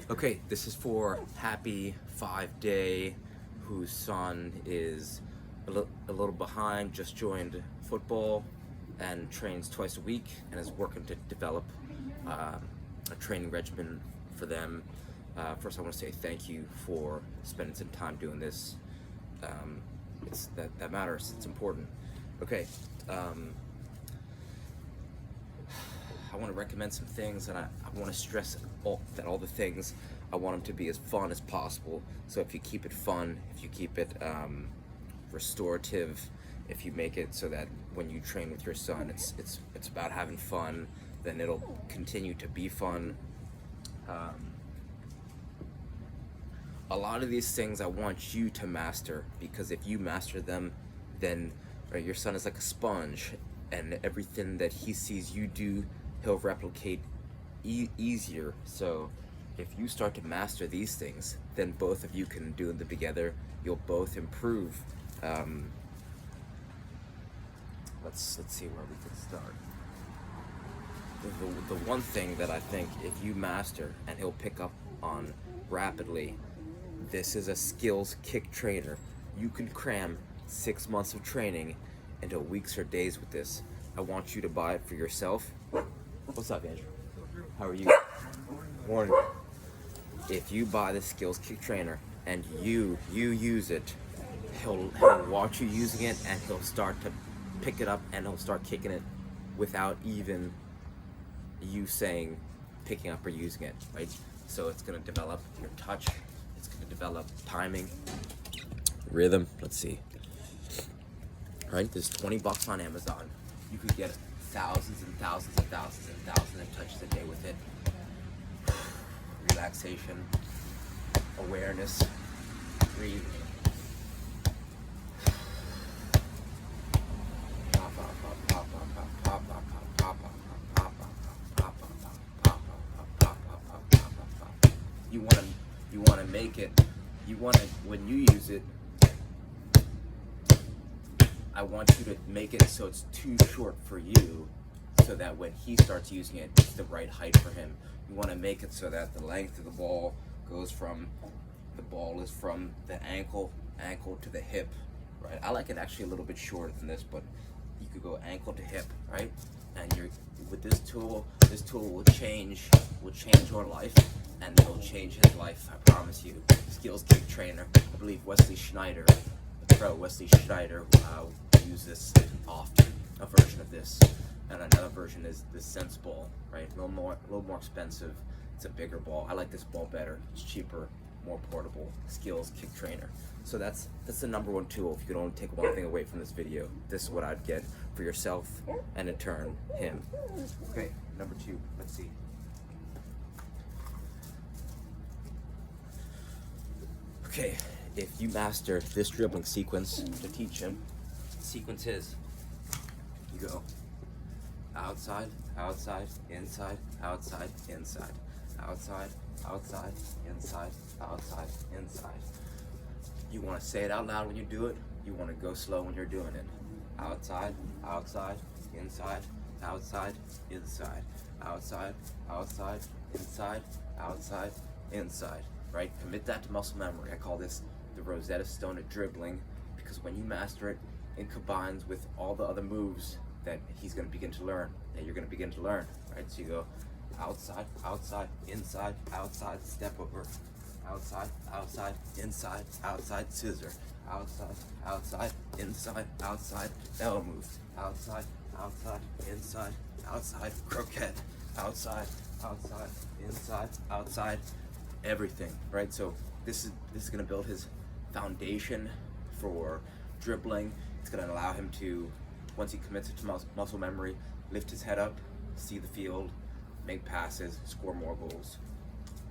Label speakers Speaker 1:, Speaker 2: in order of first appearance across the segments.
Speaker 1: Okay, this is for Happy 5 Day, whose son is a little behind, just joined football and trains twice a week and is working to develop a training regimen for them. First, I want to say thank you for spending some time doing this. It's that matters. It's important. Okay. I want to recommend some things, and I want to stress that all the things, I want them to be as fun as possible. So if you keep it fun, if you keep it restorative, if you make it so that when you train with your son, it's about having fun, then it'll continue to be fun. A lot of these things I want you to master, because if you master them, then your son is like a sponge, and everything that he sees you do, he'll replicate easier. So if you start to master these things, then both of you can do them together. You'll both improve. Let's see where we can start. The one thing that I think if you master and he'll pick up on rapidly, this is a skills kick trainer. You can cram 6 months of training into weeks or days with this. I want you to buy it for yourself. What's up, Andrew? How are you? Morning. If you buy the skills kick trainer and you use it, he'll watch you using it, and he'll start to pick it up, and he'll start kicking it without even you saying picking up or using it, right? So it's gonna develop your touch, it's gonna develop timing, rhythm. Let's see. Right, there's $20 on Amazon. You could get thousands and thousands and thousands and thousands of touches a day with it. Relaxation, awareness, breathe. You wanna make it. When you use it, I want you to make it so it's too short for you, so that when he starts using it, it's the right height for him. You want to make it so that the length of the ball is from the ankle to the hip, right? I like it actually a little bit shorter than this, but you could go ankle to hip, right? And with this tool will change your life, and it'll change his life. I promise you. Skills kick trainer. I believe Wesley Schneider, the pro Wesley Schneider, use this often. A version of this, and another version is the Sense ball, right? A little more expensive. It's a bigger ball. I like this ball better. It's cheaper, more portable. Skills kick trainer. So that's the number one tool. If you could only take one thing away from this video, this is what I'd get for yourself, and in turn, him. Okay, number two. Let's see. Okay, if you master this dribbling sequence to teach him, the sequence is, you go outside, outside, inside, outside, inside, outside, outside, inside, outside, inside. You want to say it out loud when you do it. You want to go slow when you're doing it. Outside, outside, inside, outside, inside, outside, outside, inside, outside, inside. Right? Commit that to muscle memory. I call this the Rosetta Stone of dribbling, because when you master it, it combines with all the other moves that he's going to begin to learn, that you're going to begin to learn, right? So you go outside, outside, inside, outside, step over, outside, outside, inside, outside, scissor, outside, outside, inside, outside, elbow move, outside, outside, inside, outside, croquette, outside, outside, inside, outside, everything, right? So this is going to build his foundation for dribbling. It's going to allow him to, once he commits it to muscle memory, lift his head up, see the field, make passes, score more goals.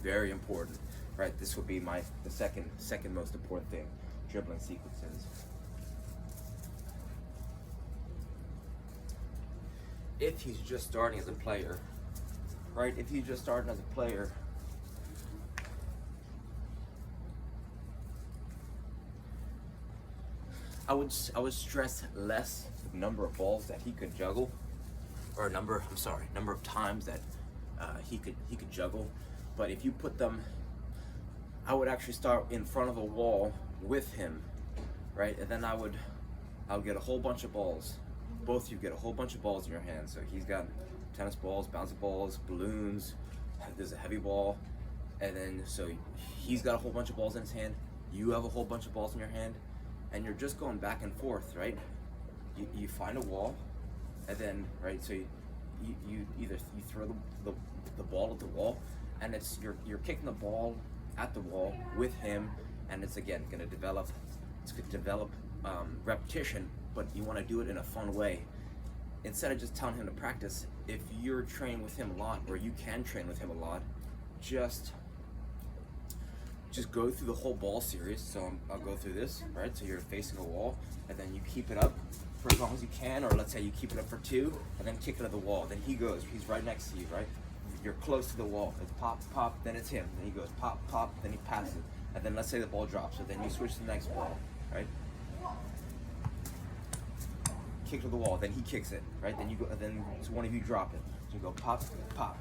Speaker 1: Very important, right? This would be the second most important thing, dribbling sequences. If he's just starting as a player, right? If he's just starting as a player, I would stress less the number of balls that he could juggle, or number of times that he could juggle, But if you put them, I would actually start in front of a wall with him, right? And then I'll get a whole bunch of balls. Both of you get a whole bunch of balls in your hand. So he's got tennis balls, bouncy balls, balloons, there's a heavy ball, and then so he's got a whole bunch of balls in his hand, you have a whole bunch of balls in your hand, and you're just going back and forth, right? You find a wall, and then, right, so you throw the ball at the wall, and you're kicking the ball at the wall with him, and it's again gonna develop repetition, but you want to do it in a fun way. Instead of just telling him to practice, if you're training with him a lot, or you can train with him a lot, just go through the whole ball series. So I'll go through this, right? So you're facing a wall, and then you keep it up for as long as you can, or let's say you keep it up for 2, and then kick it at the wall. Then he's right next to you, right? You're close to the wall. It's pop, pop, then it's him. Then he goes pop, pop, then he passes it. And then let's say the ball drops, so then you switch to the next ball, right? Kick to the wall, then he kicks it, right? Then you go, then so one of you drop it. So you go pop, pop,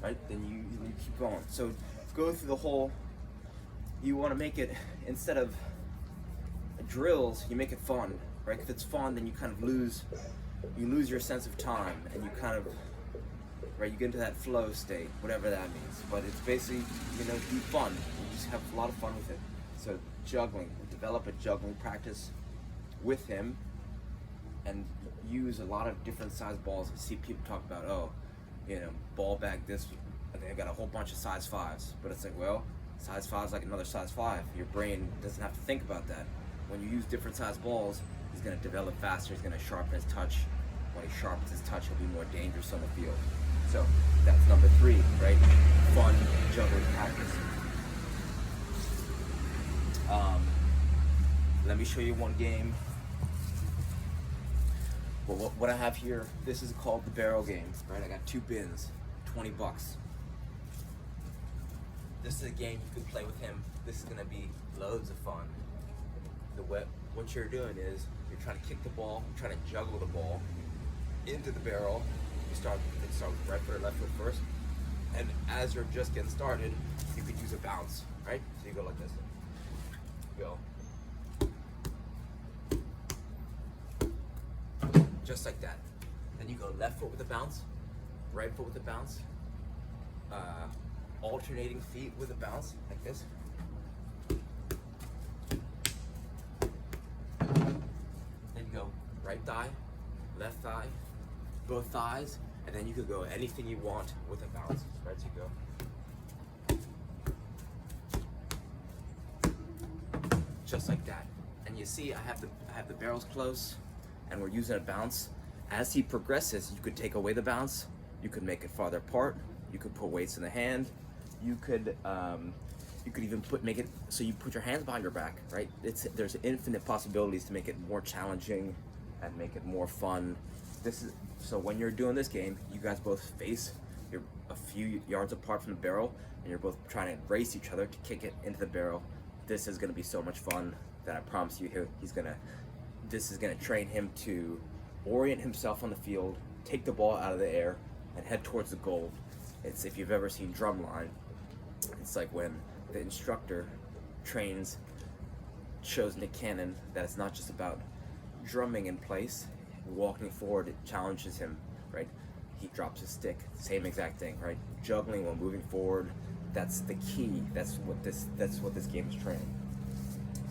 Speaker 1: right? Then you keep going. So go through the whole. You want to make it, instead of drills, you make it fun, right? If it's fun, then you kind of lose your sense of time, and you kind of, right? You get into that flow state, whatever that means. But it's basically, be fun. You just have a lot of fun with it. So juggling, develop a juggling practice with him, and use a lot of different size balls. I see people talk about, ball bag this, they got a whole bunch of size 5s, but it's like, well, size 5 is like another size 5. Your brain doesn't have to think about that. When you use different size balls, he's gonna develop faster, he's gonna sharpen his touch. When he sharpens his touch, he'll be more dangerous on the field. So that's number 3, right? Fun juggling practice. Let me show you one game. Well, what I have here, this is called the barrel game, right? I got 2 bins, $20. This is a game you can play with him. This is gonna be loads of fun. What you're doing is you're trying to kick the ball, you're trying to juggle the ball into the barrel. You start with right foot or left foot first, and as you're just getting started, you could use a bounce, right? So you go like this. Go. Just like that. Then you go left foot with a bounce, right foot with a bounce, alternating feet with a bounce, like this. Then you go right thigh, left thigh, both thighs, and then you could go anything you want with a bounce, right? So you go just like that. And you see I have the barrels close, and we're using a bounce. As he progresses, you could take away the bounce, you could make it farther apart, you could put weights in the hand, you could even make it so you put your hands behind your back, right? There's infinite possibilities to make it more challenging and make it more fun. So when you're doing this game, you guys both face, you're a few yards apart from the barrel, and you're both trying to race each other to kick it into the barrel. This is gonna be so much fun that I promise you this is gonna train him to orient himself on the field, take the ball out of the air, and head towards the goal. It's, if you've ever seen Drumline, it's like when the instructor shows Nick Cannon that it's not just about drumming in place, walking forward, it challenges him, right? He drops his stick, same exact thing, right? Juggling while moving forward, that's the key. That's what this game is training.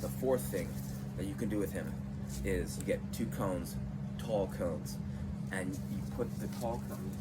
Speaker 1: The 4th thing that you can do with him is you get 2 cones, tall cones, and you put the tall cones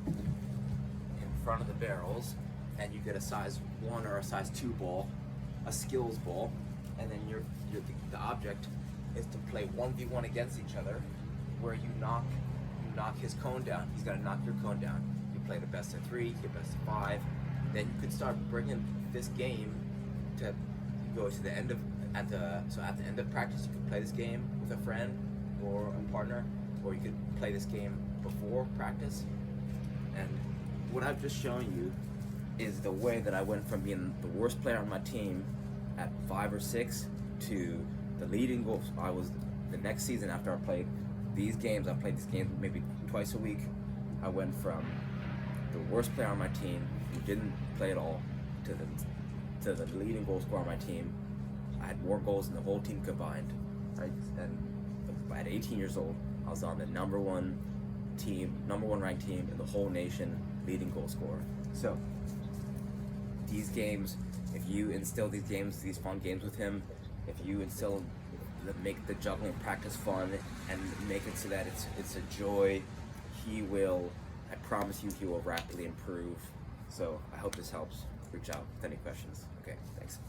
Speaker 1: in front of the barrels, and you get a size 1 or a size 2 ball, a skills ball, and then the object is to play 1v1 against each other, where you knock his cone down. He's got to knock your cone down. You play the best of 3, you get best of 5. Then you could start bringing this game to go to the end of at the end of practice. You could play this game with a friend or a partner, or you could play this game before practice. And what I've just shown you is the way that I went from being the worst player on my team at 5 or 6 to the leading goal. I was the next season after I played these games. I played these games maybe twice a week. I went from the worst player on my team didn't play at all, to the leading goal scorer on my team. I had more goals than the whole team combined, right? And at 18 years old, I was on the number one ranked team in the whole nation, leading goal scorer. So these games, if you instill these fun games with him, if you make the juggling practice fun and make it so that it's a joy, I promise you, he will rapidly improve. So I hope this helps. Reach out with any questions. Okay, thanks.